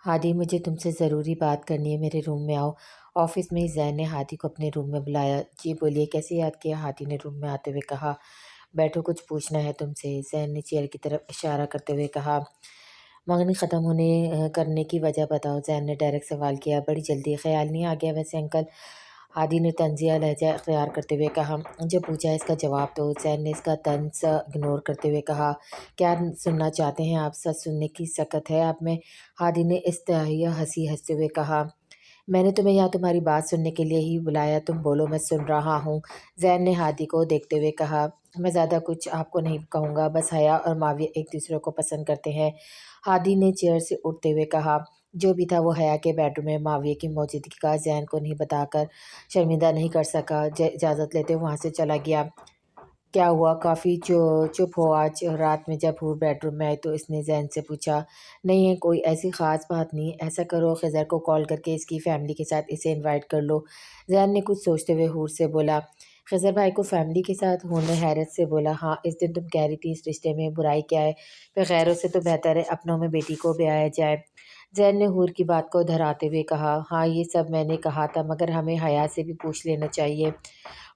ہادی مجھے تم سے ضروری بات کرنی ہے، میرے روم میں آؤ۔ آفس میں ہی زین نے ہادی کو اپنے روم میں بلایا۔ جی بولیے، کیسے یاد کیا؟ ہادی نے روم میں آتے ہوئے کہا۔ بیٹھو، کچھ پوچھنا ہے تم سے، زین نے چیئر کی طرف اشارہ کرتے ہوئے کہا۔ منگنی ختم کرنے کی وجہ بتاؤ، زین نے ڈائریکٹ سوال کیا۔ بڑی جلدی خیال نہیں آ گیا ویسے انکل؟ ہادی نے طنزیہ لہجہ اختیار کرتے ہوئے کہا۔ جو پوچھا ہے اس کا جواب دو، زین نے اس کا طنز اگنور کرتے ہوئے کہا۔ کیا سننا چاہتے ہیں آپ؟ سچ سننے کی سکت ہے آپ میں؟ ہادی نے استحیہ ہنستے ہوئے کہا۔ میں نے تمہیں یہاں تمہاری بات سننے کے لیے ہی بلایا، تم بولو، میں سن رہا ہوں، زین نے ہادی کو دیکھتے ہوئے کہا۔ میں زیادہ کچھ آپ کو نہیں کہوں گا، بس حیا اور معاویہ ایک دوسرے کو پسند کرتے ہیں، ہادی نے چیئر سے اٹھتے ہوئے کہا۔ جو بھی تھا وہ حیا کے بیڈ روم میں معاویہ کی موجودگی کا زین کو نہیں بتا کر شرمندہ نہیں کر سکا، اجازت لیتے وہاں سے چلا گیا۔ کیا ہوا؟ کافی چپ ہو آج رات میں؟ جب حور بیڈ روم میں آئی تو اس نے زین سے پوچھا۔ نہیں ہے کوئی ایسی خاص بات نہیں، ایسا کرو خضر کو کال کر کے اس کی فیملی کے ساتھ اسے انوائٹ کر لو، زین نے کچھ سوچتے ہوئے حور سے بولا۔ خضر بھائی کو فیملی کے ساتھ؟ حور نے حیرت سے بولا۔ ہاں، اس دن تم کہہ رہی تھی اس رشتے میں برائی کیا ہے، پھر غیروں سے تو بہتر ہے اپنوں میں بیٹی کو بیایا جائے، زین نے حور کی بات کو دہراتے ہوئے کہا۔ ہاں یہ سب میں نے کہا تھا، مگر ہمیں حیا سے بھی پوچھ لینا چاہیے،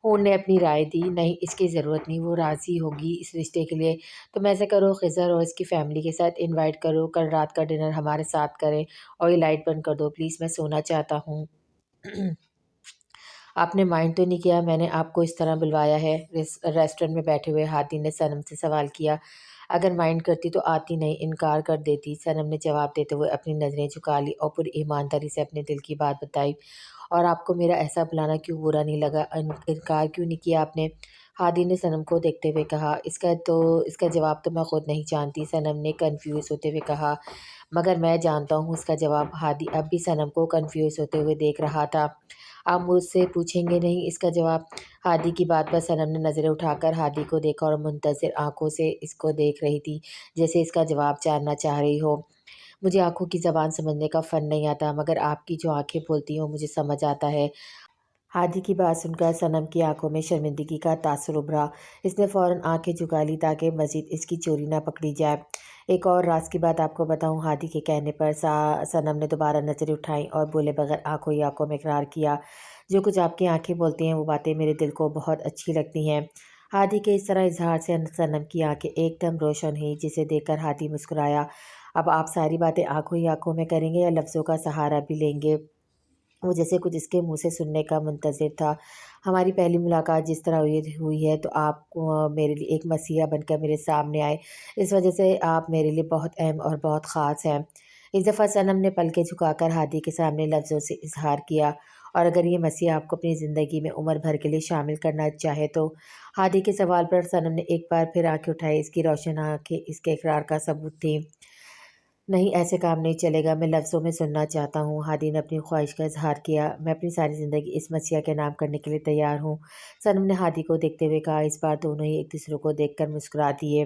حور نے اپنی رائے دی۔ نہیں، اس کی ضرورت نہیں، وہ راضی ہوگی اس رشتے کے لیے، تم ایسا کرو خضر اور اس کی فیملی کے ساتھ انوائٹ کرو، کل رات کا ڈنر ہمارے ساتھ کریں، اور یہ لائٹ بند کر دو پلیز، میں سونا چاہتا ہوں۔ آپ نے مائنڈ تو نہیں کیا میں نے آپ کو اس طرح بلوایا ہے؟ ریسٹورنٹ میں بیٹھے ہوئے ہادی نے صنم سے سوال کیا۔ اگر مائنڈ کرتی تو آتی نہیں، انکار کر دیتی، صنم نے جواب دیتے ہوئے اپنی نظریں جھکا لی اور پوری ایمانداری سے اپنے دل کی بات بتائی۔ اور آپ کو میرا ایسا بلانا کیوں برا نہیں لگا؟ انکار کیوں نہیں کیا آپ نے؟ ہادی نے صنم کو دیکھتے ہوئے کہا۔ اس کا جواب تو میں خود نہیں جانتی، صنم نے کنفیوز ہوتے ہوئے کہا۔ مگر میں جانتا ہوں اس کا جواب، ہادی اب بھی صنم کو کنفیوز ہوتے ہوئے دیکھ رہا تھا۔ آپ مجھ سے پوچھیں گے نہیں اس کا جواب؟ ہادی کی بات پر صنم نے نظریں اٹھا کر ہادی کو دیکھا اور منتظر آنکھوں سے اس کو دیکھ رہی تھی، جیسے اس کا جواب جاننا چاہ رہی ہو۔ مجھے آنکھوں کی زبان سمجھنے کا فن نہیں آتا، مگر آپ کی جو آنکھیں بولتی ہیں وہ مجھے سمجھ آتا ہے۔ ہادی کی بات سن کر صنم کی آنکھوں میں شرمندگی کا تاثر ابھرا، اس نے فوراً آنکھیں جھکا لی تاکہ مزید اس کی چوری نہ پکڑی جائے۔ ایک اور راز کی بات آپ کو بتاؤں؟ ہادی کے کہنے پر صنم نے دوبارہ نظریں اٹھائیں اور بولے بغیر آنکھوں ہی آنکھوں میں اقرار کیا۔ جو کچھ آپ کی آنکھیں بولتی ہیں وہ باتیں میرے دل کو بہت اچھی لگتی ہیں۔ ہادی کے اس طرح اظہار سے صنم کی آنکھیں ایک دم روشن ہوئیں، جسے دیکھ کر ہادی مسکرایا۔ اب آپ ساری باتیں آنکھوں ہی آنکھوں میں کریں گے یا لفظوں کا سہارا بھی لیں گے؟ وہ جیسے کچھ اس کے منہ سے سننے کا منتظر تھا۔ ہماری پہلی ملاقات جس طرح ہوئی ہے تو آپ میرے لیے ایک مسیحا بن کر میرے سامنے آئے، اس وجہ سے آپ میرے لیے بہت اہم اور بہت خاص ہیں۔ اس دفعہ صنم نے پلکیں جھکا کر ہادی کے سامنے لفظوں سے اظہار کیا۔ اور اگر یہ مسیحا آپ کو اپنی زندگی میں عمر بھر کے لیے شامل کرنا چاہے تو؟ ہادی کے سوال پر صنم نے ایک بار پھر آنکھیں اٹھائی، اس کی روشن آنکھیں اس کے اقرار کا ثبوت تھیں۔ نہیں، ایسے کام نہیں چلے گا، میں لفظوں میں سننا چاہتا ہوں، ہادی نے اپنی خواہش کا اظہار کیا۔ میں اپنی ساری زندگی اس مسیحا کے نام کرنے کے لیے تیار ہوں، صنم نے ہادی کو دیکھتے ہوئے کہا۔ اس بار دونوں ہی ایک دوسرے کو دیکھ کر مسکرا دیے۔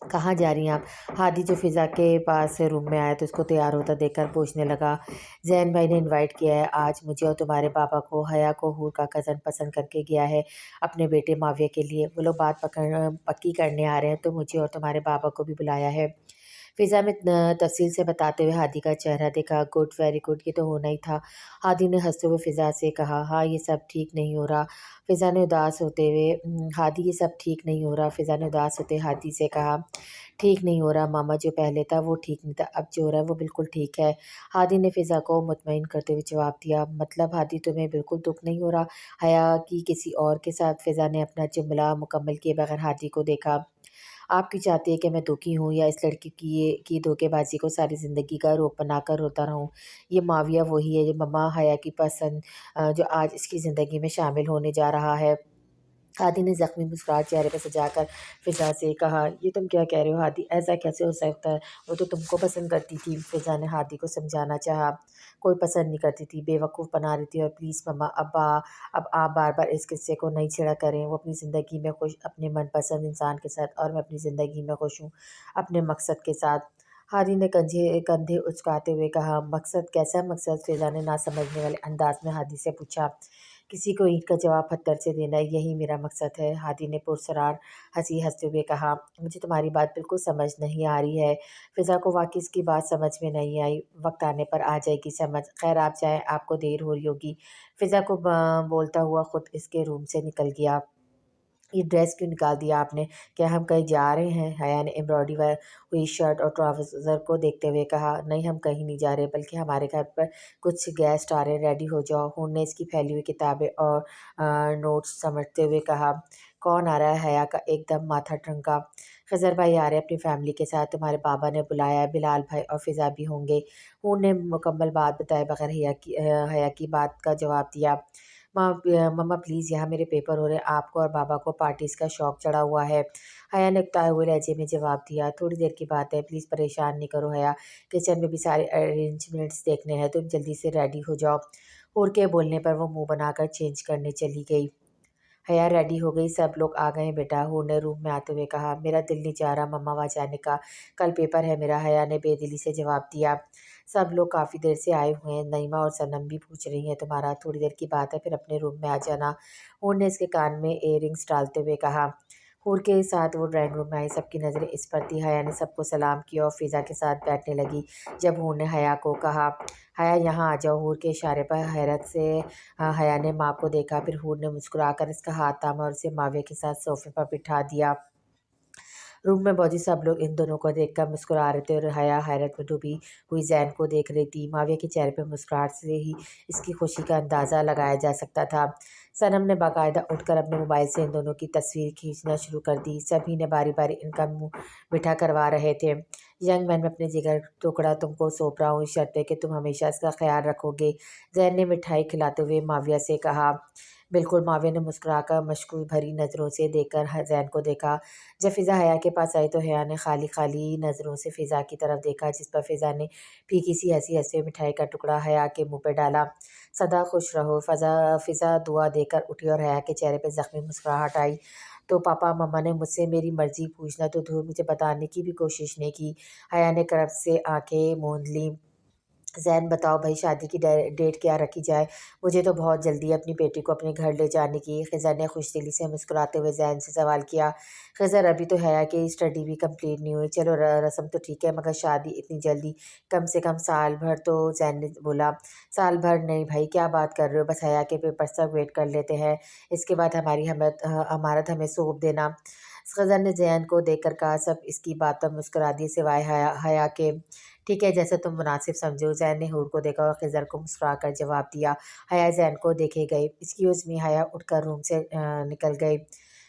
کہاں جا رہی ہیں آپ؟ ہادی جو فضا کے پاس روم میں آیا تو اس کو تیار ہوتا دیکھ کر پوچھنے لگا۔ زین بھائی نے انوائٹ کیا ہے آج مجھے اور تمہارے بابا کو، حیا کو حور کا کزن پسند کر کے گیا ہے اپنے بیٹے معاویہ کے لیے، وہ لوگ بات پکی کرنے آ رہے ہیں تو مجھے اور تمہارے بابا کو بھی بلایا ہے، فضا میں تفصیل سے بتاتے ہوئے ہادی کا چہرہ دیکھا۔ گڈ، ویری گڈ، یہ تو ہونا ہی تھا، ہادی نے ہنستے ہوئے فضا سے کہا۔ ہاں یہ سب ٹھیک نہیں ہو رہا، فضا نے اداس ہوتے ہوئے ہادی یہ سب ٹھیک نہیں ہو رہا، فضا نے اداس ہوتے ہادی سے کہا۔ ٹھیک نہیں ہو رہا ماما، جو پہلے تھا وہ ٹھیک نہیں تھا، اب جو ہو رہا ہے وہ بالکل ٹھیک ہے، ہادی نے فضا کو مطمئن کرتے ہوئے جواب دیا۔ مطلب ہادی تمہیں بالکل دکھ نہیں ہو رہا حیا کی کسی اور کے ساتھ؟ فضا نے اپنا جملہ مکمل کیے بغیر ہادی کو دیکھا۔ آپ کی چاہتی ہے کہ میں دکھی ہوں یا اس لڑکی کی دھوکے بازی کو ساری زندگی کا روپ بنا کر روتا رہوں؟ یہ معاویہ وہی ہے جو مما حیا کی پسند جو آج اس کی زندگی میں شامل ہونے جا رہا ہے، ہادی نے زخمی مسکراہٹ چہرے پر سجا کر فضا سے کہا۔ یہ تم کیا کہہ رہے ہو ہادی؟ ایسا کیسے ہو سکتا ہے؟ وہ تو تم کو پسند کرتی تھی، فضا نے ہادی کو سمجھانا چاہا۔ کوئی پسند نہیں کرتی تھی، بے وقوف بنا رہی تھی، اور پلیز مما اب آپ بار بار اس قصے کو نہیں چھیڑا کریں، وہ اپنی زندگی میں خوش اپنے من پسند انسان کے ساتھ، اور میں اپنی زندگی میں خوش ہوں اپنے مقصد کے ساتھ، ہادی نے کندھے اچکاتے ہوئے کہا۔ مقصد؟ کیسا مقصد؟ فضا نے نہ سمجھنے والے انداز میں ہادی سے پوچھا۔ किसी को ईंट का जवाब पत्थर से देना यही मेरा मकसद है। हादी ने पुरस्कार हंसते हुए कहा, मुझे तुम्हारी बात बिल्कुल समझ नहीं आ रही है। फिज़ा को वाकई इसकी बात समझ में नहीं आई। वक्त आने पर आ जाएगी समझ। खैर आप जाएं, आपको देर हो रही होगी। फिज़ा को बोलता हुआ खुद इसके रूम से निकल गया। ये ड्रेस क्यों निकाल दिया आपने? क्या हम कहीं जा रहे हैं? हया ने एम्ब्रॉयडरी हुई शर्ट और ट्राउज़र को देखते हुए कहा, नहीं हम कहीं नहीं जा रहे, बल्कि हमारे घर पर कुछ गेस्ट आ रहे हैं, रेडी हो जाओ। हून ने इसकी फैली हुई किताबें और नोट्स समेटते हुए कहा, कौन आ रहा है? हया का एकदम माथा ठनका। खज़र भाई आ रहे हैं अपनी फैमिली के साथ, तुम्हारे बाबा ने बुलाया है, बिलाल भाई और फ़िज़ा भी होंगे। हून ने मुकम्मल बात बताए बगैर हया की बात का जवाब दिया। मम्मा प्लीज़, यहाँ मेरे पेपर हो रहे हैं, आपको और बाबा को पार्टीज़ का शौक़ चढ़ा हुआ है। हया ने उकताए हुए लहजे में जवाब दिया, थोड़ी देर की बात है, प्लीज़ परेशान नहीं करो हया, किचन में भी सारे अरेंजमेंट्स देखने हैं, तुम जल्दी से रेडी हो जाओ। हूर के बोलने पर वो मुंह बनाकर चेंज करने चली गई। हया रेडी हो गई, सब लोग आ गए बेटा, हूर ने रूम में आते हुए कहा, मेरा दिल नहीं चाह रहा मम्मा वहाँ जाने का, कल पेपर है मेरा। हया ने बेदिली से जवाब दिया। सब लोग काफ़ी देर से आए हुए हैं, नईमा और सनम भी पूछ रही हैं तुम्हारा, थोड़ी देर की बात है, फिर अपने रूम में आ जाना। हूर ने इसके कान में इयररिंग्स डालते हुए कहा। हूर के साथ वो ड्राइंग रूम में आई, सबकी नज़रें इस पर थी। हया ने सबको सलाम किया और फ़िज़ा के साथ बैठने लगी। जब हूर ने हया को कहा, हया यहाँ आ जाओ, हूर के इशारे पर हैरत से हया ने माँ को देखा, फिर हूर ने मुस्कुराकर इसका हाथ थामा और उसे माविया के साथ सोफे पर बिठा दिया। रूम में मौजूद सब लोग इन दोनों को देखकर मुस्कुरा रहे थे और हया हैरत में डूबी हुई ज़ैन को देख रही थी। माविया के चेहरे पर मुस्कुराहट से ही इसकी खुशी का अंदाज़ा लगाया जा सकता था। सनम ने बाकायदा उठकर अपने मोबाइल से इन दोनों की तस्वीर खींचना शुरू कर दी। सभी ने बारी बारी इनका मुंह मीठा करवा रहे थे। यंग मैन, में अपने जिगर टुकड़ा तुमको सौंप रहा हूँ इस शर्त पे कि तुम हमेशा इसका ख्याल रखोगे। ज़ैन ने मिठाई खिलाते हुए माविया से कहा। बिल्कुल, माविया ने मुस्कुराकर मशकूक भरी नज़रों से देखकर ज़ैन को देखा। जब फ़िज़ा हया के पास आई तो हया ने खाली खाली नज़रों से फ़िज़ा की तरफ देखा, जिस पर फ़िज़ा ने फीकी सी हंसी हंसते हुए मिठाई का टुकड़ा हया के मुंह पे डाला। सदा खुश रहो। फ़िज़ा दुआ देकर उठी और हया के चेहरे पे ज़ख्मी मुस्कुराहट आई। तो पापा मम्मा ने मुझसे मेरी मर्ज़ी पूछना तो दूर, मुझे बताने की भी कोशिश नहीं की। हया ने करब से आंखें मूंद लीं। ज़ैन बताओ भाई, शादी की डेट क्या रखी जाए? मुझे तो बहुत जल्दी है अपनी बेटी को अपने घर ले जाने की। खिज़र ने खुशदिली से मुस्कुराते हुए ज़ैन से सवाल किया। खिज़र, अभी तो हया की स्टडी भी कंप्लीट नहीं हुई, चलो रस्म तो ठीक है, मगर शादी इतनी जल्दी? कम से कम साल भर तो। ज़ैन ने बोला। साल भर नहीं भाई, क्या बात कर रहे हो, बस हया के पेपर्स तक वेट कर लेते हैं, इसके बाद हमारी अमानत हमें सौंप देना। खिज़र ने ज़ैन को देखकर कहा, सब इसकी बात पर मुस्कुरा दिए सिवाय हया के। ठीक है, जैसे तुम मुनासिब समझो। ज़ैन ने हूर को देखा और खिज़र को मुस्कुराकर जवाब दिया। हया ज़ैन को देखे गई। Excuse me. हया उठकर रूम से निकल गई।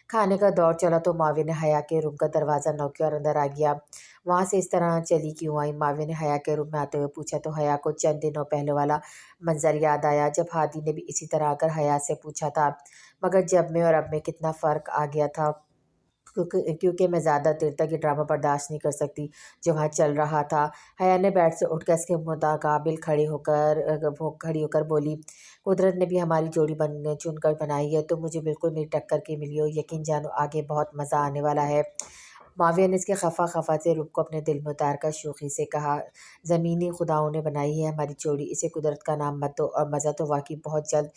खाने का दौर चला तो माविया ने हया के रूम का दरवाज़ा नॉक किया और अंदर आ गया। वहाँ से इस तरह चली क्यों आई? माविया ने हया के रूम में आते हुए पूछा तो हया को चंद दिनों पहले वाला मंजर याद आया, जब हादी ने भी इसी तरह आकर हया से पूछा था। मगर जब में और अब में कितना फ़र्क आ गया था, क्योंकि मैं ज़्यादा देर तक ये ड्रामा बर्दाश्त नहीं कर सकती जो वहाँ चल रहा था। हया ने बेड से उठकर इसके मुताबिल खड़ी होकर बोली, कुदरत ने भी हमारी जोड़ी बन चुनकर बनाई है, तो मुझे बिल्कुल मेरी टक्कर की मिली हो। यकीन जानो आगे बहुत मज़ा आने वाला है। माविया ने इसके खफा से रूप को अपने दिल में उतार कर शोखी से कहा, ज़मीनी खुदाओं ने बनाई है हमारी जोड़ी, इसे कुदरत का नाम मत दो, और मज़ा तो वाकई बहुत जल्द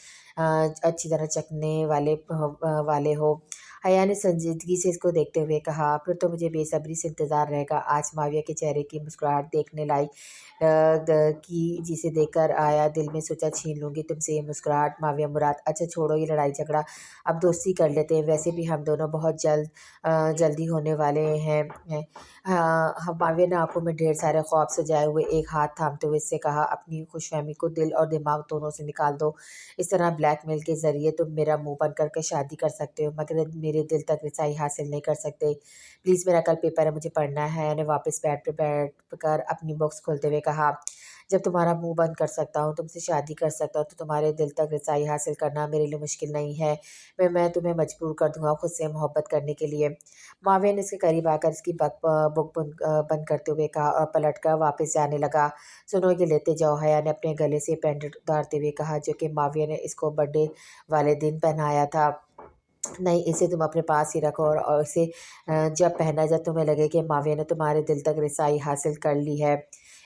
अच्छी तरह चखने वाले हो। हया ने संजीदगी से इसको देखते हुए कहा, फिर तो मुझे बेसब्री से इंतज़ार रहेगा आज माविया के चेहरे की मुस्कुराहट देखने लायक की, जिसे देखकर आया दिल में सोचा छीन लूँगी तुमसे ये मुस्कुराहट। माविया मुराद, अच्छा छोड़ो ये लड़ाई झगड़ा, अब दोस्ती कर लेते हैं, वैसे भी हम दोनों बहुत जल्दी होने वाले हैं। माविया ने आंखों में ढेर सारे ख्वाब सजाए हुए एक हाथ थामते हुए इससे कहा, अपनी खुशफहमी को दिल और दिमाग दोनों से निकाल दो। इस तरह ब्लैकमेल के ज़रिए तुम मेरा मुंह बंद करके शादी कर सकते हो, मगर मेरे दिल तक रसाई हासिल नहीं कर सकते। प्लीज़, मेरा कल पेपर है, मुझे पढ़ना है। यानी वापस बेड पे बैठ कर अपनी बुक्स खोलते हुए कहा, जब तुम्हारा मुंह बंद कर सकता हूँ, तुमसे शादी कर सकता हूँ, तो तुम्हारे दिल तक रसाई हासिल करना मेरे लिए मुश्किल नहीं है। मैं तुम्हें मजबूर कर दूंगा खुद से मोहब्बत करने के लिए। माविया ने इसके करीब आकर इसकी बुक बंद करते हुए कहा और पलट कर वापस जाने लगा। सुनो, ये लेते जाओ। हया ने अपने गले से पेंडेंट उतारते हुए कहा, जो कि माविया ने इसको बर्थडे वाले दिन पहनाया था। नहीं, इसे तुम अपने पास ही रखो और इसे जब पहना जब तुम्हें लगे कि माविया ने तुम्हारे दिल तक रसाई हासिल कर ली है।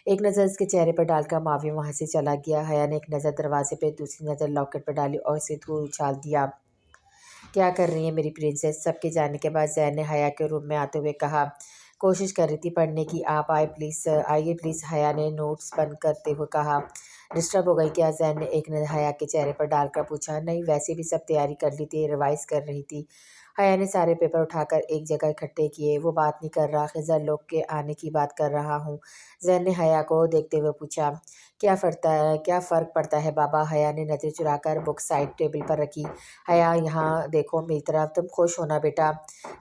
ایک نظر اس کے چہرے پر ڈال کر معاویہ وہاں سے چلا گیا۔ حیا نے ایک نظر دروازے پہ، دوسری نظر لاکٹ پر ڈالی اور اسے دور اچھال دیا۔ کیا کر رہی ہیں میری پرنسس؟ سب کے جانے کے بعد زین نے حیا کے روم میں آتے ہوئے کہا۔ کوشش کر رہی تھی پڑھنے کی، آپ آئیے پلیز، حیا نے نوٹس بند کرتے ہوئے کہا۔ ڈسٹرب ہو گئی کیا؟ زین نے ایک نظر حیا کے چہرے پر ڈال کر پوچھا۔ نہیں، ویسے بھی سب تیاری کر لی تھی، ریوائز کر رہی تھی۔ حیا نے سارے پیپر اٹھا کر ایک جگہ اکٹھے کیے۔ وہ بات نہیں کر رہا، خضر لوگ کے آنے کی بات کر رہا ہوں۔ زین نے حیا کو دیکھتے ہوئے پوچھا۔ کیا فرق پڑتا ہے بابا؟ حیا نے نظر چرا کر بک سائڈ ٹیبل پر رکھی۔ حیا یہاں دیکھو میری طرف، تم خوش ہونا بیٹا؟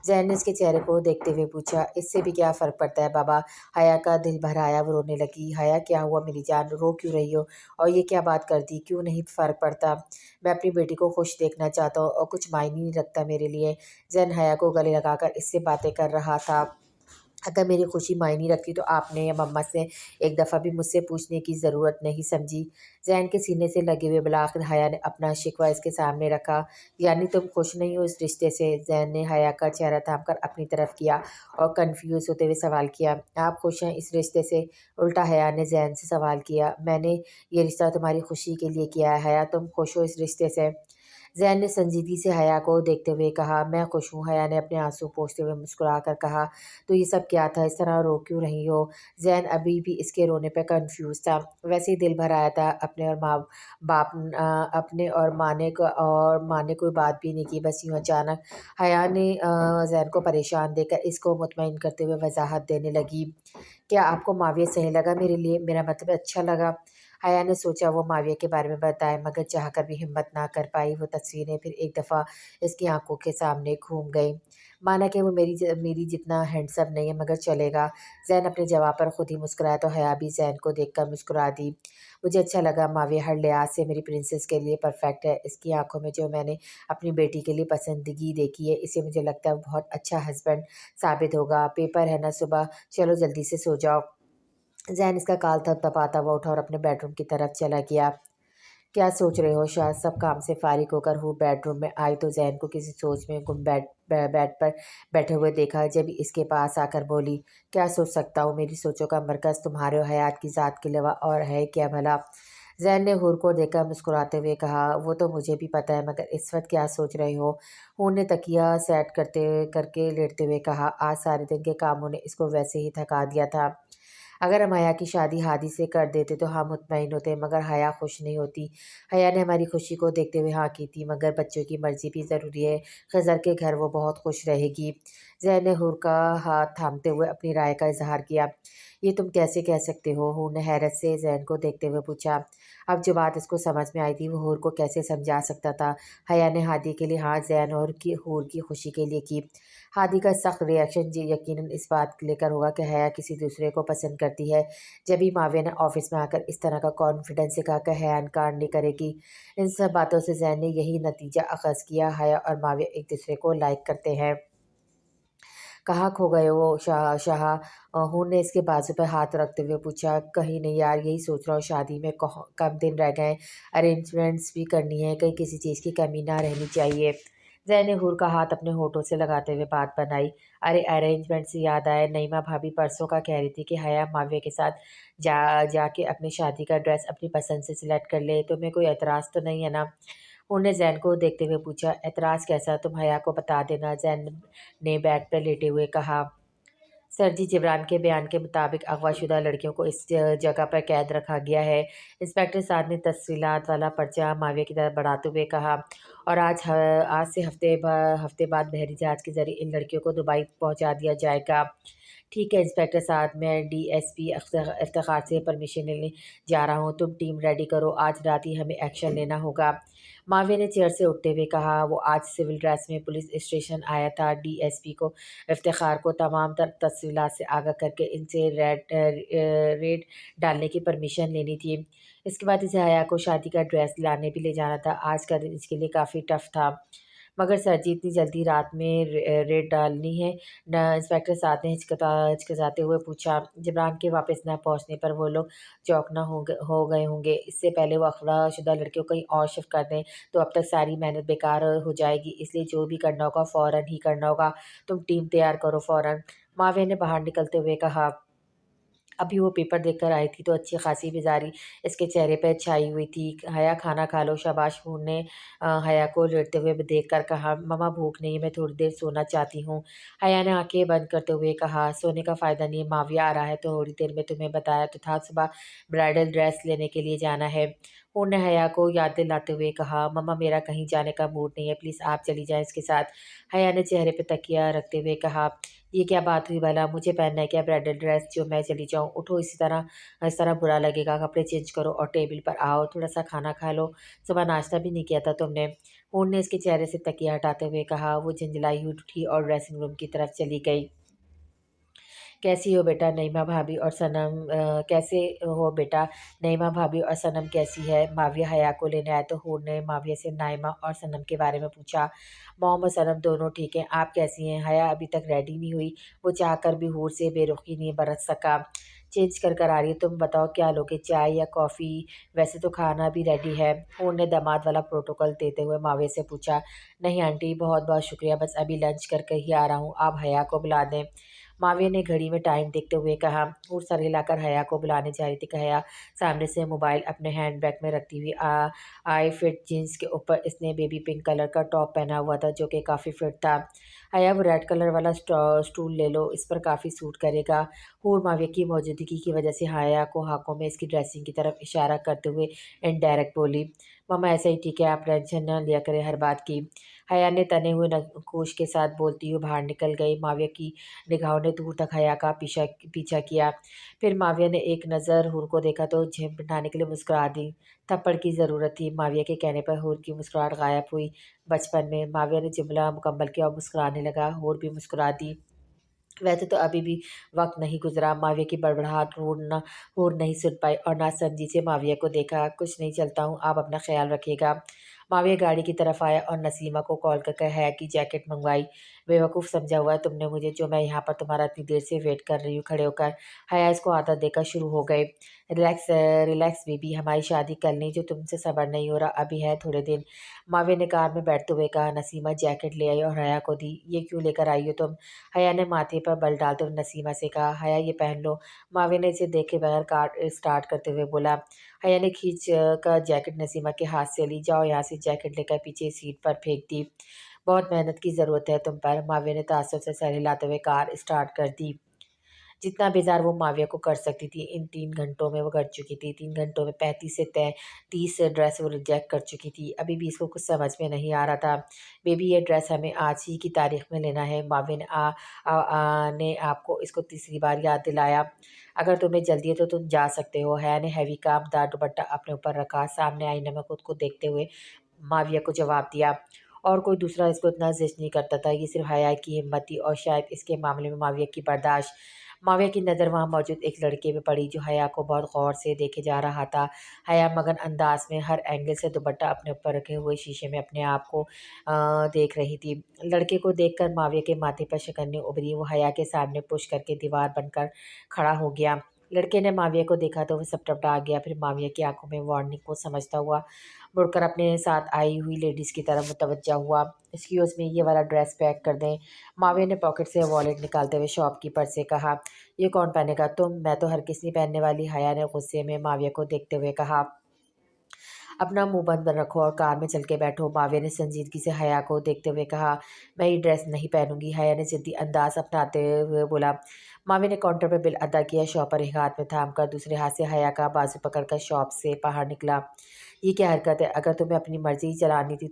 زین نے اس کے چہرے کو دیکھتے ہوئے پوچھا۔ اس سے بھی کیا فرق پڑتا ہے بابا؟ حیا کا دل بھر آیا، وہ رونے لگی۔ حیا کیا ہوا میری جان، رو کیوں رہی ہو؟ اور یہ کیا بات کر دی؟ کیوں نہیں فرق پڑتا؟ میں اپنی بیٹی کو خوش دیکھنا چاہتا ہوں اور کچھ معنی نہیں رکھتا میرے لیے۔ زین حیا کو گلے لگا کر اس سے باتیں کر رہا تھا۔ اگر میری خوشی معنی رکھتی تو آپ نے مما سے ایک دفعہ بھی مجھ سے پوچھنے کی ضرورت نہیں سمجھی؟ زین کے سینے سے لگے ہوئے بالآخر حیا نے اپنا شکوہ اس کے سامنے رکھا۔ یعنی تم خوش نہیں ہو اس رشتے سے؟ زین نے حیا کا چہرہ تھام کر اپنی طرف کیا اور کنفیوز ہوتے ہوئے سوال کیا۔ آپ خوش ہیں اس رشتے سے؟ الٹا حیا نے زین سے سوال کیا۔ میں نے یہ رشتہ تمہاری خوشی کے لیے کیا ہے حیا، تم خوش ہو اس رشتے سے؟ زین نے سنجیدگی سے حیا کو دیکھتے ہوئے کہا۔ میں خوش ہوں، حیا نے اپنے آنسو پوچھتے ہوئے مسکرا کر کہا۔ تو یہ سب کیا تھا؟ اس طرح رو کیوں رہی ہو؟ زین ابھی بھی اس کے رونے پہ کنفیوز تھا۔ ویسے ہی دل بھر آیا تھا، اپنے اور ماں نے کوئی بات بھی نہیں کی، بس یوں اچانک۔ حیا نے زین کو پریشان دیکھ کر اس کو مطمئن کرتے ہوئے وضاحت دینے لگی۔ کیا آپ کو معاویہ صحیح لگا میرے لیے؟ میرا مطلب اچھا لگا؟ حیا نے سوچا وہ معاویہ کے بارے میں بتائے، مگر چاہ کر بھی ہمت نہ کر پائی۔ وہ تصویریں پھر ایک دفعہ اس کی آنکھوں کے سامنے گھوم گئیں۔ مانا کہ وہ میری جتنا ہینڈسم نہیں ہے، مگر چلے گا۔ زین اپنے جواب پر خود ہی مسکرایا تو حیا بھی زین کو دیکھ کر مسکرا دی۔ مجھے اچھا لگا، معاویہ ہر لحاظ سے میری پرنسس کے لیے پرفیکٹ ہے۔ اس کی آنکھوں میں جو میں نے اپنی بیٹی کے لیے پسندگی دیکھی ہے، اسے مجھے لگتا ہے وہ بہت اچھا ہسبینڈ ثابت ہوگا۔ پیپر ہے نا صبح، چلو جلدی سے سو جاؤ۔ زین اس کا کال تھپتھپاتا ہوا اٹھا اور اپنے بیڈ روم کی طرف چلا گیا۔ کیا سوچ رہے ہو شاہ؟ سب کام سے فارغ ہو کر وہ بیڈ روم میں آئی تو زین کو کسی سوچ میں گم بیڈ پر بیٹھے ہوئے دیکھا، جب اس کے پاس آ کر بولی۔ کیا سوچ سکتا ہوں؟ میری سوچوں کا مرکز تمہارے اور حیات کی ذات کے علاوہ اور ہے کیا بھلا؟ زین نے حور کو دیکھ کر مسکراتے ہوئے کہا۔ وہ تو مجھے بھی پتہ ہے، مگر اس وقت کیا سوچ رہے ہو؟ حور نے تکیہ سیٹ کر کے لیٹتے ہوئے کہا۔ آج سارے دن کے کاموں نے اس کو ویسے ہی تھکا دیا تھا۔ اگر ہم حیا کی شادی ہادی سے کر دیتے تو ہم مطمئن ہوتے، مگر حیا خوش نہیں ہوتی۔ حیا نے ہماری خوشی کو دیکھتے ہوئے ہاں کی تھی، مگر بچوں کی مرضی بھی ضروری ہے۔ خضر کے گھر وہ بہت خوش رہے گی۔ زین نے حور کا ہاتھ تھامتے ہوئے اپنی رائے کا اظہار کیا۔ یہ تم کیسے کہہ سکتے ہو؟ حور نے حیرت سے زین کو دیکھتے ہوئے پوچھا۔ اب جو بات اس کو سمجھ میں آئی تھی وہ حور کو کیسے سمجھا سکتا تھا؟ حیا نے ہادی کے لیے ہاں، زین اور حور کی خوشی کے لیے کی۔ ہادی کا سخت ریئیکشن یقیناً اس بات لے کر ہوگا کہ حیا کسی دوسرے کو پسند کرتی ہے۔ جبھی معاویہ نے آفس میں آ کر اس طرح کا کانفیڈنس سے کہا کہ حیا انکار نہیں کرے گی۔ ان سب باتوں سے زین نے یہی نتیجہ اخذ کیا، حیا اور معاویہ ایک دوسرے کو لائک کرتے ہیں۔ کہاں کھو گئے ہو شاہ؟ حور نے اس کے بازو پہ ہاتھ رکھتے ہوئے پوچھا۔ کہیں نہیں یار، یہی سوچ رہا ہوں، شادی میں کم دن رہ گئے، ارینجمنٹس بھی کرنی ہے، کہیں کسی چیز کی کمی نہ رہنی چاہیے۔ زین نے حور کا ہاتھ اپنے ہونٹوں سے لگاتے ہوئے بات بنائی۔ ارے ارینجمنٹ سے یاد آیا، نعیمہ بھابی پرسوں کا کہہ رہی تھی کہ حیا معاویہ کے ساتھ جا کے اپنی شادی کا ڈریس اپنی پسند سے سلیکٹ کر لے، تمہیں کوئی اعتراض تو نہیں ہے نا؟ حور نے زین کو دیکھتے ہوئے پوچھا۔ اعتراض کیسا؟ تم حیا کو بتا دینا، زین نے بیڈ پر لیٹے ہوئے کہا۔ سر جی، جبران کے بیان کے مطابق اغوا شدہ لڑکیوں کو اس جگہ پر قید رکھا گیا ہے، انسپکٹر صاحب نے تفصیلات والا پرچہ معاویہ کی طرف بڑھاتے ہوئے کہا۔ اور آج سے ہفتے بعد بحری جہاز کے ذریعے ان لڑکیوں کو دبئی پہنچا دیا جائے گا۔ ٹھیک ہے انسپکٹر صاحب، میں ڈی ایس پی افتخار سے پرمیشن لینے جا رہا ہوں، تم ٹیم ریڈی کرو، آج رات ہی ہمیں ایکشن لینا ہوگا۔ معاویہ نے چیئر سے اٹھتے ہوئے کہا۔ وہ آج سول ڈریس میں پولیس اسٹیشن آیا تھا، ڈی ایس پی کو افتخار کو تمام تفصیلات سے آگاہ کر کے ان سے ریڈ ڈالنے کی پرمیشن لینی تھی۔ اس کے بعد اسے حیا کو شادی کا ڈریس لانے بھی لے جانا تھا۔ آج کا دن اس کے لیے کافی ٹف تھا۔ مگر سر جی، اتنی جلدی رات میں ریڈ ڈالنی ہے؟ انسپکٹر صاحب نے ہچکچاتے ہوئے پوچھا۔ جبران کے واپس نہ پہنچنے پر وہ لوگ چوکنا ہو گئے ہوں گے، اس سے پہلے وہ اغوا شدہ لڑکیوں کو کہیں اور شفٹ کر دیں تو اب تک ساری محنت بیکار ہو جائے گی، اس لیے جو بھی کرنا ہوگا فوراً ہی کرنا ہوگا، تم ٹیم تیار کرو فوراً، معاویہ نے باہر نکلتے ہوئے کہا۔ अभी वो पेपर देख कर आई थी तो अच्छी खासी बेजारी इसके चेहरे पर छाई हुई थी। हया खाना खा लो। शाबाश। हूर ने हया को लेटते हुए देख कर कहा, मम्मा भूख नहीं है, मैं थोड़ी देर सोना चाहती हूँ। हया ने आंखें बंद करते हुए कहा, सोने का फ़ायदा नहीं है, माविया आ रहा है तो थोड़ी देर में तुम्हें बताया तो था, सुबह ब्राइडल ड्रेस लेने के लिए जाना है। हूर ने हया को याद दिलाते हुए कहा, मम्मा मेरा कहीं जाने का मूड नहीं है, प्लीज़ आप चली जाएं इसके साथ। हया ने चेहरे पर तकिया रखते हुए कहा, ये क्या बात हुई भला, मुझे पहनना है क्या ब्राइडल ड्रेस जो मैं चली जाऊँ? उठो, इस तरह बुरा लगेगा, कपड़े चेंज करो और टेबल पर आओ, थोड़ा सा खाना खा लो, सुबह नाश्ता भी नहीं किया था तुमने। हूर ने इसके चेहरे से तकिया हटाते हुए कहा। वो झंझलाई हुई उठी और ड्रेसिंग रूम की तरफ चली गई। कैसी हो बेटा नईमा भाभी और सनम? कैसे हो बेटा नईमा भाभी और सनम कैसी है? माविया हया को लेने आए तो हूर ने माविया से नाइमा और सनम के बारे में पूछा। मॉम और सनम दोनों ठीक हैं, आप कैसी हैं? हया अभी तक रेडी नहीं हुई, वो चाहकर भी हूर से बेरुखी नहीं बरत सका। चेंज कर आ रही है, तुम बताओ क्या लोगे, चाय या कॉफ़ी? वैसे तो खाना भी रेडी है। हूर ने दामाद वाला प्रोटोकॉल देते हुए माविया से पूछा। नहीं आंटी, बहुत बहुत शुक्रिया, बस अभी लंच करके ही आ रहा हूँ, आप हया को बुला दें। माविया ने घड़ी में टाइम देखते हुए कहा। और सर हिलाकर हया को बुलाने जा रही थी कि हया सामने से मोबाइल अपने हैंड बैग में रखती हुई आई फिट जीन्स के ऊपर इसने बेबी पिंक कलर का टॉप पहना हुआ था जो कि काफ़ी फिट था। हया वो रेड कलर वाला स्टूल ले लो, इस पर काफ़ी सूट करेगा। हूर माविया की मौजूदगी की वजह से हया को हाथों में इसकी ड्रेसिंग की तरफ इशारा करते हुए इनडायरेक्ट बोली। मम्मा ऐसा ही ठीक है, आप टेंशन न लिया करें हर बात की। हया ने तने हुए नकोश के साथ बोलती हुई बाहर निकल गई। माविया की निगाहों ने दूर तक हया का पीछा किया। फिर माविया ने एक नज़र हूर को देखा तो झेम पिटाने के लिए मुस्कुरा दी। थप्पड़ की ज़रूरत थी। माविया के कहने पर हूर की मुस्कुराहट गायब हुई। बचपन में माविया ने जुमला मुकम्मल किया और मुस्कुराने लगा। हूर भी मुस्कुरा दी। वैसे तो अभी भी वक्त नहीं गुजरा। माविया की बड़बड़ाहट हूर नहीं सुन पाई और नासमझी से माविया को देखा। कुछ नहीं, चलता हूँ, आप अपना ख्याल रखिएगा। माविया गाड़ी की तरफ आया और नसीमा को कॉल करके हया की जैकेट मंगवाई। बेवकूफ़ समझा हुआ है तुमने मुझे, जो मैं यहाँ पर तुम्हारा इतनी देर से वेट कर रही हूँ खड़े होकर। हया इसको आदत देकर शुरू हो गए। रिलैक्स रिलैक्स बेबी, हमारी शादी कल नहीं, जो तुमसे सब्र नहीं हो रहा, अभी है थोड़े दिन। माविया ने कार में बैठते हुए कहा। नसीमा जैकेट ले आई और हया को दी। ये क्यों लेकर आई हो तुम? हया ने माथे पर बल डालते हुए नसीमा से कहा। हया ये पहन लो। माविया ने इसे देखे बगैर कार स्टार्ट करते हुए बोला। हया ने खींच कर जैकेट नसीमा के हाथ से ली। जाओ यहाँ से, जैकेट लेकर पीछे सीट पर फेंक दी। बहुत मेहनत की ज़रूरत है तुम पर। माविया ने तासुब से सर हिलाते हुए कार स्टार्ट कर दी। जितना बेजार वो माविया को कर सकती थी इन 3 घंटों में वो कर चुकी थी। 3 घंटों में 35 से 30 ड्रेस वो रिजेक्ट कर चुकी थी। अभी भी इसको कुछ समझ में नहीं आ रहा था। बेबी ये ड्रेस हमें आज ही की तारीख में लेना है। माविया ने आपको इसको तीसरी बार याद दिलाया। अगर तुम्हें जल्दी है तो तुम जा सकते हो। हया ने हैवी कामदार दुपट्टा अपने ऊपर रखा। सामने आईने में खुद को देखते हुए माविया को जवाब दिया। और कोई दूसरा इसको इतना जज नहीं करता था। ये सिर्फ हया की हिम्मत थी और शायद इसके मामले में माविया की बर्दाश्त। माविया की नज़र वहाँ मौजूद एक लड़के पे पड़ी जो हया को बहुत गौर से देखे जा रहा था। हया मगन अंदाज में हर एंगल से दुपट्टा अपने ऊपर रखे हुए शीशे में अपने आप को देख रही थी। लड़के को देखकर माविया के माथे पर शिकन्ने उभरी। वो हया के सामने पुश करके दीवार बनकर खड़ा हो गया। लड़के ने माविया को देखा तो वो सपटपटा गया। फिर माविया की आंखों में वार्निंग को समझता हुआ मुड़कर अपने साथ आई हुई लेडीज़ की तरफ मुतवज्जा हुआ। एक्सक्यूज़ मी, ये वाला ड्रेस पैक कर दें। माविया ने पॉकेट से वॉलेट निकालते हुए शॉपकीपर से कहा। ये कौन पहनेगा? तुम? मैं तो हर किसी पहनने वाली। हया ने गुस्से में माविया को देखते हुए कहा। अपना मुंह बंद रखो और कार में चल के बैठो। माविया ने संजीदगी से हया को देखते हुए कहा। मैं ये ड्रेस नहीं पहनूंगी। हया ने जिद्दी अंदाज अपनाते हुए बोला। माविया ने काउंटर पर बिल अदा किया। शॉपर एक हाथ में थाम कर दूसरे हाथ से हया का बाजू पकड़कर शॉप से बाहर निकला। ये क्या हरकत है? अगर तुम्हें अपनी मर्जी ही चलानी थी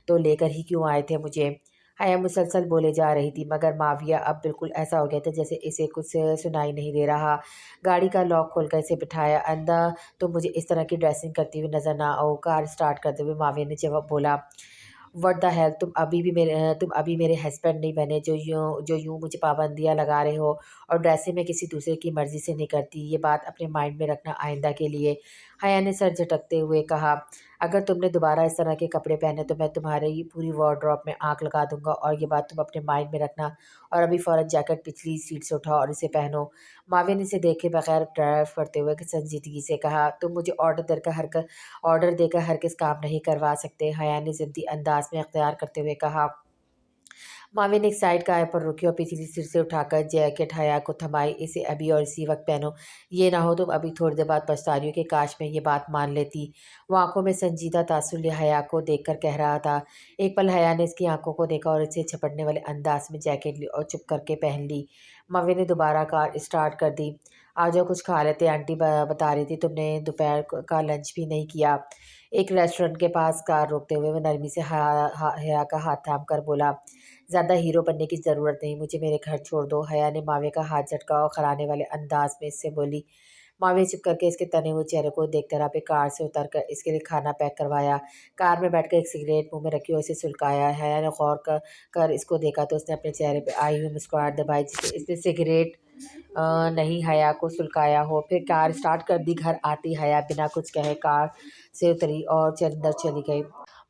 तो लेकर ही क्यों आए थे मुझे? हया मुसलसल बोले जा रही थी मगर माविया अब बिल्कुल ऐसा हो गया था जैसे इसे कुछ सुनाई नहीं दे रहा। गाड़ी का लॉक खोलकर इसे बिठाया अंदर। तो मुझे इस तरह की ड्रेसिंग करती हुई नज़र ना आओ। कार स्टार्ट करते हुए माविया ने जवाब बोला। व्हाट द हेल, तुम अभी मेरे हस्बैंड नहीं बने जो यूँ मुझे पाबंदियाँ लगा रहे हो। और ड्रेसिंग मैं किसी दूसरे की मर्ज़ी से नहीं करती। ये बात अपने माइंड में रखना आइंदा के लिए। हया ने सर झटकते हुए कहा। अगर तुमने दोबारा इस तरह के कपड़े पहने तो मैं तुम्हारी पूरी वार्डरोब में आग लगा दूंगा, और ये बात तुम अपने माइंड में रखना। और अभी फ़ौरन जैकेट पिछली सीट से उठाओ और इसे पहनो। माविया ने इसे देखे बगैर ड्राइव करते हुए संजीदगी से कहा। तुम मुझे ऑर्डर देकर हरगिज़ काम नहीं करवा सकते। हया ने ज़िद्दी अंदाज में अख्तियार करते हुए कहा। मावी ने एक साइड कार पर रुकी और पिछली सीट से उठाकर जैकेट हया को थमाई। इसे अभी और इसी वक्त पहनो, ये ना हो तुम अभी थोड़ी देर बाद पछता रही हो कि काश मैं ये बात मान लेती। वो आंखों में संजीदा तासुर हया को देखकर कह रहा था। एक पल हया ने इसकी आंखों को देखा और इसे झपटने वाले अंदाज में जैकेट ली और चुप करके पहन ली। मावी ने दोबारा कार स्टार्ट कर दी। आ जाओ कुछ खा लेते, आंटी बता रही थी तुमने दोपहर का लंच भी नहीं किया। एक रेस्टोरेंट के पास कार रोकते हुए वो नरमी से हया का हाथ थाम कर बोला, ज़्यादा हीरो बनने की ज़रूरत नहीं, मुझे मेरे घर छोड़ दो। हया ने मावे का हाथ झटका और खराने वाले अंदाज में इससे बोली। मावे चुप करके इसके तने हुए चेहरे को देखते रहा, फिर कार से उतर कर इसके लिए खाना पैक करवाया। कार में बैठकर एक सिगरेट मुंह में रखी और इसे सुलगाया। हया ने गौर कर इसको देखा तो उसने अपने चेहरे पे आई हुई मुस्कुराहट दबाई जिससे इसने सिगरेट नहीं हया को सुलगाया हो। फिर कार स्टार्ट कर दी। घर आती हया बिना कुछ कहे कार से उतरी और अंदर चली गई।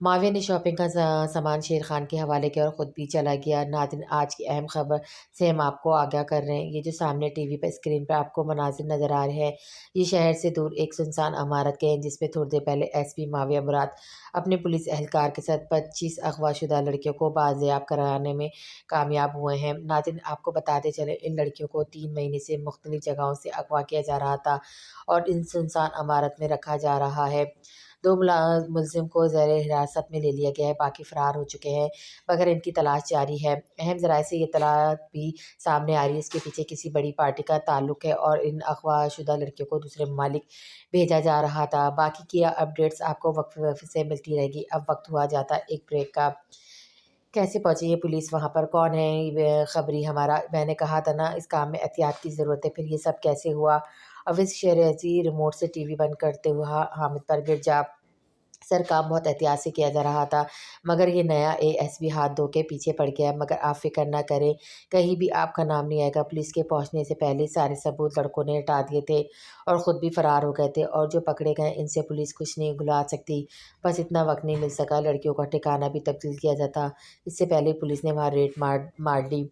माविया ने शॉपिंग का सामान शेर खान के हवाले किया और ख़ुद भी चला गया। नाज़रीन, आज की अहम खबर से हम आपको आगाह कर रहे हैं। ये जो सामने टीवी पर स्क्रीन पर आपको मनाजिर नज़र आ रहे हैं, ये शहर से दूर एक सुनसान इमारत के हैं जिसमें थोड़ी देर पहले एसपी माविया मुराद अपने पुलिस एहलकार के साथ 25 अगवाशुदा लड़कियों को बाजियाब कराने में कामयाब हुए हैं। नाज़रीन, आपको बताते चले, इन लड़कियों को 3 महीने से मुख्तलिफ जगहों से अगवा किया जा रहा था और इन सुनसान इमारत में रखा जा रहा है। 2 मुलजिम को ज़ेर हिरासत में ले लिया गया है, बाकी फ़रार हो चुके हैं, मगर इनकी तलाश जारी है। अहम ज़राए से ये इत्तला भी सामने आ रही है इसके पीछे किसी बड़ी पार्टी का ताल्लुक है और इन अगवाशुदा लड़कियों को दूसरे ममालिक भेजा जा रहा था। बाकी की अपडेट्स आपको वक्फ़े से मिलती रहेगी। अब वक्त हुआ जाता है एक ब्रेक का। कैसे पहुँची ये पुलिस वहाँ पर, कौन है ये खबरी हमारा? मैंने कहा था ना, इस काम में एहतियात की ज़रूरत है। फिर ये सब कैसे हुआ? अवैस शराजी रिमोट से टीवी बंद करते हुए हामिद पर गिर जा। सर, काम बहुत एहतियात से किया जा रहा था, मगर ये नया एएसपी हाथ धो के पीछे पड़ गया। मगर आप फ़िक्र ना करें, कहीं भी आपका नाम नहीं आएगा। पुलिस के पहुंचने से पहले सारे सबूत लड़कों ने हटा दिए थे और ख़ुद भी फ़रार हो गए थे, और जो पकड़े गए इनसे पुलिस कुछ नहीं बुला सकती। बस इतना वक्त नहीं मिल सका, लड़कियों का ठिकाना भी तब्दील किया जाता, इससे पहले पुलिस ने वहाँ रेड मार दी।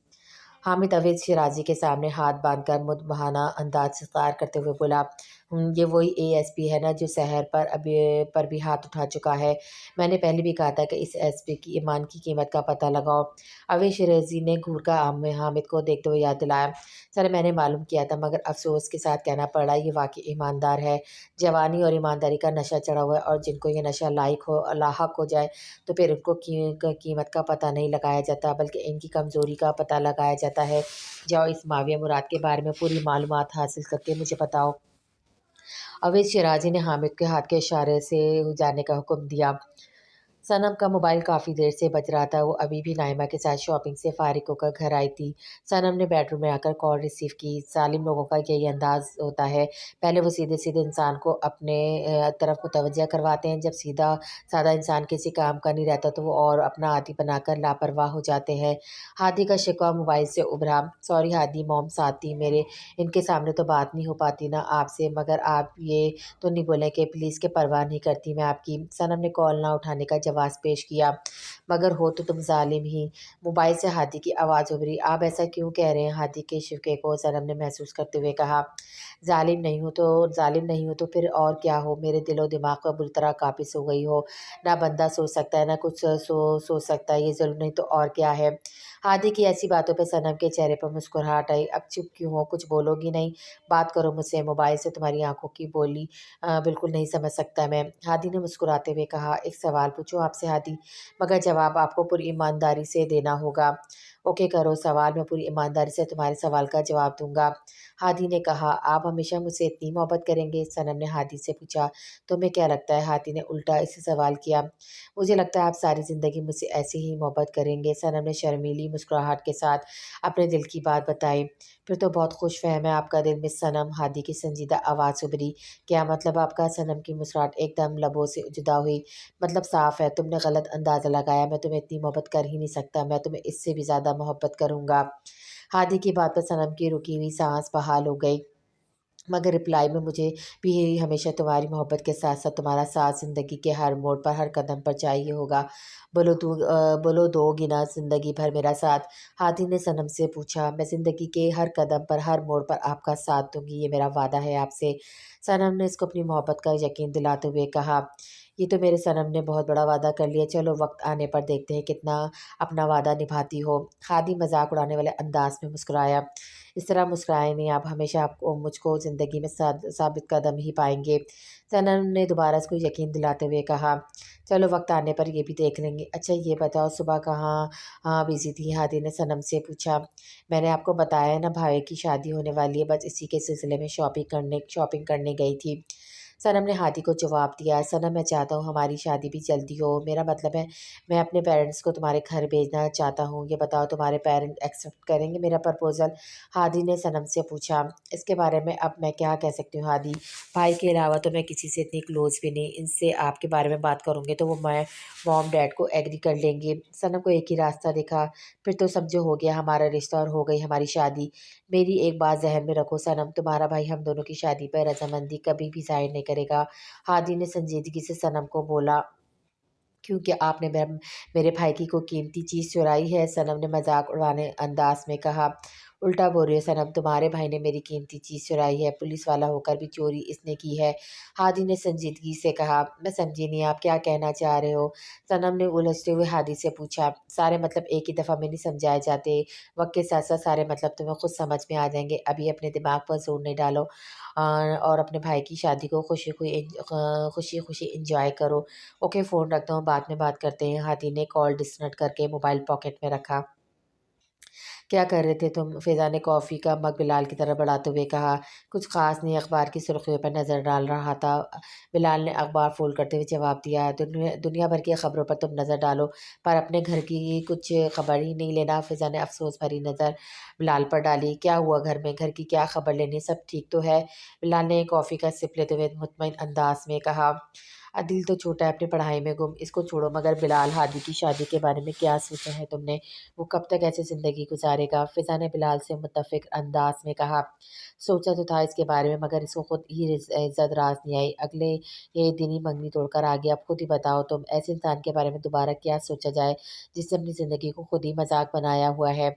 हामिद अवैस शराजी के सामने हाथ बांधकर मुदबहाना अंदाज से इक़रार करते हुए बोला, ये वही एएसपी है ना जो शहर पर भी हाथ उठा चुका है। मैंने पहले भी कहा था कि इस एसपी की ईमान की कीमत का पता लगाओ। अवैस शराजी ने घूर कर हामिद को देखते हुए याद दिलाया, सर, मैंने मालूम किया था, मगर अफसोस के साथ कहना पड़ रहा है, ये वाकई ईमानदार है। जवानी और ईमानदारी का नशा चढ़ा हुआ है, और जिनको ये नशा लाहक हो जाए तो फिर उनको कीमत का पता नहीं लगाया जाता, बल्कि इनकी कमज़ोरी का पता लगाया जाता है। जाओ इस माविया मुराद के बारे में पूरी मालूमात हासिल करके मुझे बताओ। अवैस शराजी ने हामिद के हाथ के इशारे से जाने का हुक्म दिया। सनम का मोबाइल काफ़ी देर से बज रहा था। वो अभी भी नाइमा के साथ शॉपिंग से फ़ारिग होकर घर आई थी। सनम ने बेडरूम में आकर कॉल रिसीव की। ज़ालिम लोगों का यही अंदाज़ होता है, पहले वो सीधे-सीधे इंसान को अपने तरफ मुतवज्जह करवाते हैं। जब सीधा-साधा इंसान किसी काम का नहीं रहता तो वो और अपना आदी बनाकर लापरवाह हो जाते हैं। हादी का शिकवा मोबाइल से उभरा, सॉरी हादी, मॉम साथ थी मेरे, इनके सामने तो बात नहीं हो पाती ना आपसे, मगर आप ये तो नहीं बोलें कि पुलिस की परवाह नहीं करती मैं आपकी। सनम ने कॉल ना उठाने का जवाब पेश किया, मगर हो तो तुम जालिम ही। मोबाइल से हादी की आवाज़ उभरी, आप ऐसा क्यों कह रहे हैं? हादी के शिकवे को सनम ने महसूस करते हुए कहा, जालिम नहीं हो तो फिर और क्या हो? मेरे दिलो दिमाग पर बुरी तरह काबिज़ हो गई हो। ना बंदा सोच सकता है, ना कुछ सोच सकता है, ये ज़रूर नहीं तो और क्या है? हादी की ऐसी बातों पर सनम के चेहरे पर मुस्कुराहट आई। अब चुप क्यों हो? कुछ बोलोगी नहीं? बात करो मुझसे, मोबाइल से तुम्हारी आंखों की बोली बिल्कुल नहीं समझ सकता मैं। हादी ने मुस्कुराते हुए कहा, एक सवाल पूछूं आपसे हादी, मगर जवाब आपको पूरी ईमानदारी से देना होगा। ओके, करो सवाल, मैं पूरी ईमानदारी से तुम्हारे सवाल का जवाब दूंगा। हादी ने कहा, आप हमेशा मुझसे इतनी मोहब्बत करेंगे? सनम ने हादी से पूछा। तुम्हें क्या लगता है? हादी ने उल्टा इसे सवाल किया। मुझे लगता है आप सारी ज़िंदगी मुझसे ऐसे ही मोहब्बत करेंगे। सनम ने शर्मीली मुस्कुराहट के साथ अपने दिल की बात बताई। फिर तो बहुत खुश फहम है आपका दिल मिस सनम, हादी की संजीदा आवाज़ उभरी। क्या मतलब आपका? सनम की मुस्कुराहट एकदम लबों से जुदा हुई। मतलब साफ़ है, तुमने गलत अंदाज़ा लगाया, मैं तुम्हें इतनी मोहब्बत कर ही नहीं सकता, मैं तुम्हें इससे भी ज़्यादा मोहब्बत करूँगा। हादी की बात पर सनम की रुकी हुई सांस बहाल हो गई। मगर रिप्लाई में, मुझे भी हमेशा तुम्हारी मोहब्बत के साथ साथ तुम्हारा साथ ज़िंदगी के हर मोड़ पर, हर कदम पर चाहिए होगा। बोलो दोगी ना ज़िंदगी भर मेरा साथ? हादी ने सनम से पूछा। मैं ज़िंदगी के हर कदम पर, हर मोड़ पर आपका साथ दूंगी, ये मेरा वादा है आपसे। सनम ने इसको अपनी मोहब्बत का यकीन दिलाते हुए कहा। یہ تو میرے صنم نے بہت بڑا وعدہ کر لیا، چلو وقت آنے پر دیکھتے ہیں کتنا اپنا وعدہ نبھاتی ہو۔ خادی مذاق اڑانے والے انداز میں مسکرایا۔ اس طرح مسکرائے نہیں، آپ ہمیشہ مجھ کو زندگی میں ثابت قدم ہی پائیں گے۔ صنم نے دوبارہ اس کو یقین دلاتے ہوئے کہا، چلو وقت آنے پر یہ بھی دیکھ لیں گے۔ اچھا یہ بتاؤ صبح کہاں بزی تھی؟ ہادی نے صنم سے پوچھا۔ میں نے آپ کو بتایا نا، بھائی کی شادی ہونے والی ہے، بس اسی کے سلسلے میں شاپنگ کرنے گئی تھی۔ صنم نے ہادی کو جواب دیا، صنم میں چاہتا ہوں ہماری شادی بھی جلدی ہو، میرا مطلب ہے میں اپنے پیرنٹس کو تمہارے گھر بھیجنا چاہتا ہوں۔ یہ بتاؤ تمہارے پیرنٹ ایکسیپٹ کریں گے میرا پرپوزل؟ ہادی نے صنم سے پوچھا۔ اس کے بارے میں اب میں کیا کہہ سکتی ہوں ہادی، بھائی کے علاوہ تو میں کسی سے اتنی کلوز بھی نہیں، ان سے آپ کے بارے میں بات کروں گے تو وہ میں موم ڈیڈ کو ایگری کر لیں گے۔ صنم کو ایک ہی راستہ دکھا، پھر تو سمجھو ہو گیا ہمارا رشتہ اور ہو گئی ہماری شادی۔ میری ایک بات ذہن میں رکھو صنم، تمہارا بھائی ہم دونوں کی شادی پر رضامندی کبھی بھی ظاہر نہیں کرے گا۔ ہادی نے سنجیدگی سے صنم کو بولا، کیونکہ آپ نے میرے بھائی کی کوئی قیمتی چیز چرائی ہے؟ صنم نے مذاق اڑانے انداز میں کہا۔ الٹا بول رہی ہے صنم، تمہارے بھائی نے میری قیمتی چیز چرائی ہے، پولیس والا ہو کر بھی چوری اس نے کی ہے۔ ہادی نے سنجیدگی سے کہا۔ میں سمجھی نہیں، آپ کیا کہنا چاہ رہے ہو؟ صنم نے الجھتے ہوئے ہادی سے پوچھا۔ سارے مطلب ایک ہی دفعہ میں نہیں سمجھائے جاتے، وقت کے ساتھ ساتھ سارے مطلب تمہیں خود سمجھ میں آ جائیں گے، ابھی اپنے دماغ پر زور نہیں ڈالو اور اپنے بھائی کی شادی کو خوشی خوشی انجوائے کرو۔ اوکے فون رکھتا ہوں، بعد میں بات کرتے ہیں۔ ہادی نے کال ڈسکنیکٹ کر کے موبائل پاکٹ میں رکھا۔ کیا کر رہے تھے تم؟ فضا نے کافی کا مگ بلال کی طرف بڑھاتے ہوئے کہا۔ کچھ خاص نہیں، اخبار کی سرخیوں پر نظر ڈال رہا تھا۔ بلال نے اخبار فولڈ کرتے ہوئے جواب دیا۔ دنیا بھر کی خبروں پر تم نظر ڈالو پر اپنے گھر کی کچھ خبر ہی نہیں لینا۔ فضا نے افسوس بھری نظر بلال پر ڈالی۔ کیا ہوا گھر میں؟ گھر کی کیا خبر لینی، سب ٹھیک تو ہے؟ بلال نے کافی کا سپ لیتے ہوئے مطمئن انداز میں کہا۔ دل تو چھوٹا ہے اپنی پڑھائی میں گم، اس کو چھوڑو، مگر بلال ہادی کی شادی کے بارے میں کیا سوچا ہے تم نے؟ وہ کب تک ایسے زندگی گزارے گا؟ فضا نے بلال سے متفق انداز میں کہا۔ سوچا تو تھا اس کے بارے میں، مگر اس کو خود ہی عزت راز نہیں آئی، اگلے یہ دن ہی منگنی توڑ کر آ گیا۔ اب خود ہی بتاؤ تم، ایسے انسان کے بارے میں دوبارہ کیا سوچا جائے جس نے اپنی زندگی کو خود ہی مذاق بنایا ہوا ہے؟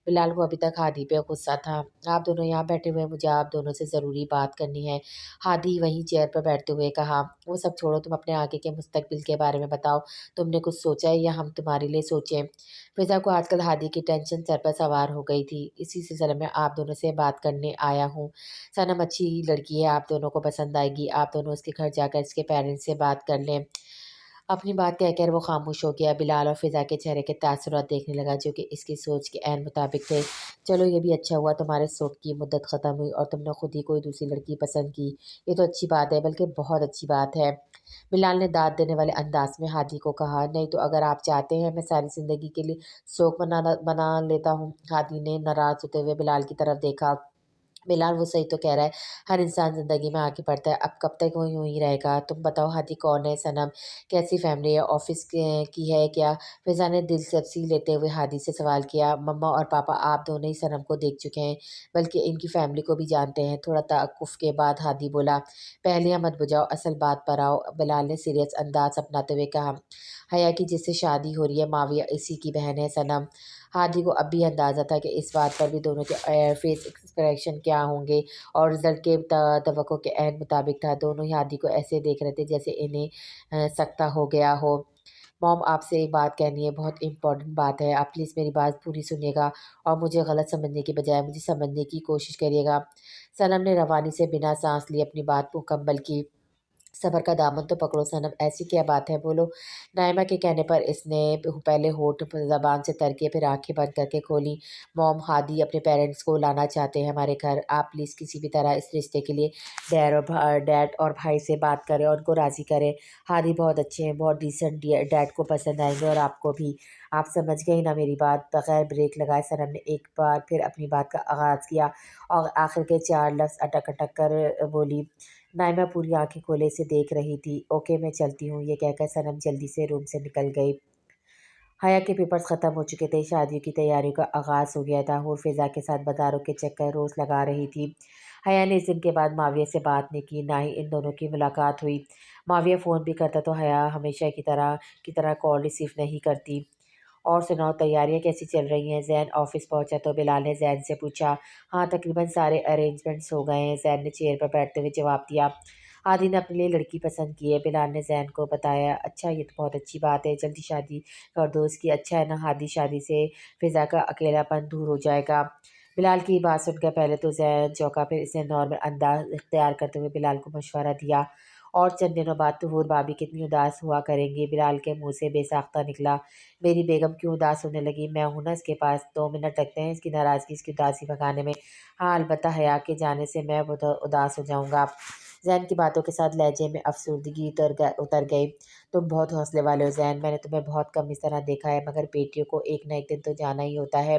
بلال کو ابھی تک ہادی پہ غصہ تھا۔ آپ دونوں یہاں بیٹھے ہوئے ہیں، مجھے آپ دونوں سے ضروری بات کرنی ہے، ہادی وہیں چیئر پر بیٹھتے ہوئے کہا۔ وہ سب چھوڑو، تم اپنے آگے کے مستقبل کے بارے میں بتاؤ، تم نے کچھ سوچا ہے یا ہم تمہارے لیے سوچیں؟ فضا کو آج کل ہادی کی ٹینشن سر پر سوار ہو گئی تھی، اسی سلسلے میں آپ دونوں سے بات کرنے آیا ہوں۔ صنم اچھی لڑکی ہے، آپ دونوں کو پسند آئے گی، آپ دونوں اس کے گھر جا کر اس کے پیرنٹس سے بات کر لیں۔ اپنی بات کہہ کر وہ خاموش ہو گیا۔ بلال اور فضا کے چہرے کے تاثرات دیکھنے لگا جو کہ اس کی سوچ کے عین مطابق تھے۔ چلو یہ بھی اچھا ہوا تمہارے سوگ کی مدت ختم ہوئی اور تم نے خود ہی کوئی دوسری لڑکی پسند کی، یہ تو اچھی بات ہے، بلکہ بہت اچھی بات ہے۔ بلال نے داد دینے والے انداز میں ہادی کو کہا۔ نہیں تو اگر آپ چاہتے ہیں میں ساری زندگی کے لیے سوگ بنا لیتا ہوں۔ ہادی نے ناراض ہوتے ہوئے بلال کی طرف دیکھا۔ بلال وہ صحیح تو کہہ رہا ہے، ہر انسان زندگی میں آگے بڑھتا ہے، اب کب تک وہ یوں ہی رہے گا؟ تم بتاؤ ہادی کون ہے؟ صنم کیسی فیملی ہے؟ آفس کی ہے کیا؟ فضا نے دلچسپی لیتے ہوئے ہادی سے سوال کیا۔ مما اور پاپا آپ دونوں ہی صنم کو دیکھ چکے ہیں، بلکہ ان کی فیملی کو بھی جانتے ہیں۔ تھوڑا توقف کے بعد ہادی بولا۔ پہلیاں مت بجھاؤ، اصل بات پر آؤ، بلال نے سیریس انداز اپناتے ہوئے کہا۔ حیا کی جس سے شادی ہو رہی ہے معاویہ اسی کی بہن ہے صنم۔ ہادی کو اب بھی اندازہ تھا کہ اس بات پر بھی دونوں کے فیس ایکسپریشن کیا ہوں گے اور رزلٹ کے توقع کے عین مطابق تھا۔ دونوں ہی ہادی کو ایسے دیکھ رہے تھے جیسے انہیں سکتہ ہو گیا ہو۔ موم آپ سے ایک بات کہنی ہے، بہت امپورٹنٹ بات ہے، آپ پلیز میری بات پوری سنیے گا اور مجھے غلط سمجھنے کی بجائے مجھے سمجھنے کی کوشش کریے گا۔ صنم نے روانی سے بنا سانس لیے اپنی بات مکمل کی۔ صبر کا دامن تو پکڑو صنم، ایسی کیا بات ہے، بولو۔ نائمہ کے کہنے پر اس نے پہلے ہونٹ زبان سے تر کے پھر آنکھیں بند کر کے کھولی۔ موم ہادی اپنے پیرنٹس کو لانا چاہتے ہیں ہمارے گھر، آپ پلیز کسی بھی طرح اس رشتے کے لیے ڈیڈ اور بھائی سے بات کریں اور ان کو راضی کریں۔ ہادی بہت اچھے ہیں، بہت ڈیسنٹ، ڈیڈ کو پسند آئیں گے اور آپ کو بھی، آپ سمجھ گئے نا میری بات؟ بغیر بریک لگائے صنم نے ایک بار پھر اپنی بات کا آغاز کیا اور آخر کے 4 لفظ اٹک اٹک کر بولی۔ نائمہ پوری آنکھیں کھولے سے دیکھ رہی تھی۔ اوکے میں چلتی ہوں، یہ کہہ کر صنم جلدی سے روم سے نکل گئی۔ حیا کے پیپرز ختم ہو چکے تھے، شادیوں کی تیاریوں کا آغاز ہو گیا تھا۔ حور فضا کے ساتھ بازاروں کے چکر روز لگا رہی تھی۔ حیا نے اس دن کے بعد معاویہ سے بات نہیں کی، نہ ہی ان دونوں کی ملاقات ہوئی۔ معاویہ فون بھی کرتا تو حیا ہمیشہ کی طرح کال ریسیو نہیں کرتی۔ اور سناؤ تیاریاں کیسی چل رہی ہیں؟ زین آفس پہنچا تو بلال نے زین سے پوچھا۔ ہاں تقریباً سارے ارینجمنٹس ہو گئے ہیں، زین نے چیئر پر بیٹھتے ہوئے جواب دیا۔ हादी ने अपने लिए लड़की पसंद की है। बिलाल ने ज़ैन को बताया, अच्छा ये तो बहुत अच्छी बात है, जल्दी शादी कर दो उसकी, अच्छा है ना, हादी शादी से फ़िज़ा का अकेलापन दूर हो जाएगा। बिलाल की बात सुनकर पहले तो ज़ैन चौंका, फिर इसने नॉर्मल अंदाज़ इख्तियार करते हुए बिलाल को मशवरा दिया, और चंद दिनों बाद तो हूर भाभी कितनी उदास हुआ करेंगी। बिलाल के मुँह से बेसाख्ता निकला, मेरी बेगम क्यों उदास होने लगी, मैं हूँ ना इसके पास, 2 मिनट लगते हैं इसकी नाराज़गी, इसकी उदासी भगाने में। हाँ, अलबत्ता हया के जाने से मैं उदास हो जाऊँगा। ज़ैन की बातों के साथ लहजे में अफ़सरदगी उतर गई। तुम बहुत हौसले वाले हो ज़ैन, मैंने तुम्हें बहुत कम इस तरह देखा है, मगर बेटियों को एक ना एक दिन तो जाना ही होता है।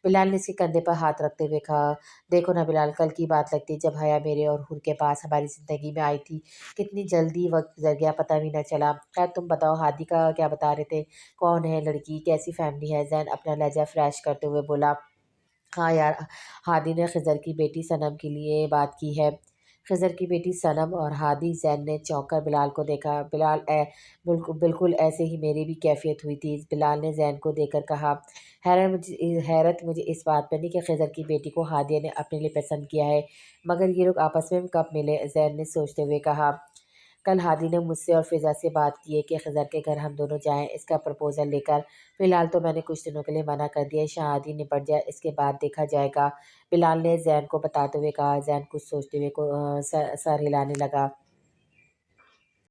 बिलाल ने इसके कंधे पर हाथ रखते हुए कहा, देखो ना बिलाल, कल की बात लगती जब हया मेरे और हुर के पास हमारी ज़िंदगी में आई थी, कितनी जल्दी वक़्त गुज़र गया पता भी ना चला। खैर तुम बताओ, हादी का क्या बता रहे थे? कौन है लड़की? कैसी फ़ैमिली है? ज़ैन अपना लहज़ा फ़्रेश करते हुए बोला। हाँ यार, हादी ने खिज़र की बेटी सनम के लिए बात की है। खिज़र की बेटी सनम और हादी, ज़ैन ने चौंक कर बिलाल को देखा। बिल्कुल बिल्कुल ऐसे ही मेरी भी कैफ़ियत हुई थी। बिलाल ने ज़ैन को देखकर कहा, हैरत मुझे इस बात पर नहीं कि खिज़र की बेटी को हादिया ने अपने लिए पसंद किया है, मगर ये लोग आपस में कब मिले? ज़ैन ने सोचते हुए कहा, कल हादी ने मुझसे और फ़िज़ा से बात की है कि खिज़र के घर हम दोनों जाएँ इसका प्रपोज़ल लेकर। फ़िलहाल तो मैंने कुछ दिनों के लिए मना कर दिया है, शादी निपट जाए इसके बाद देखा जाएगा। बिलाल ने ज़ैन को बताते हुए कहा। ज़ैन कुछ सोचते हुए सर हिलाने लगा।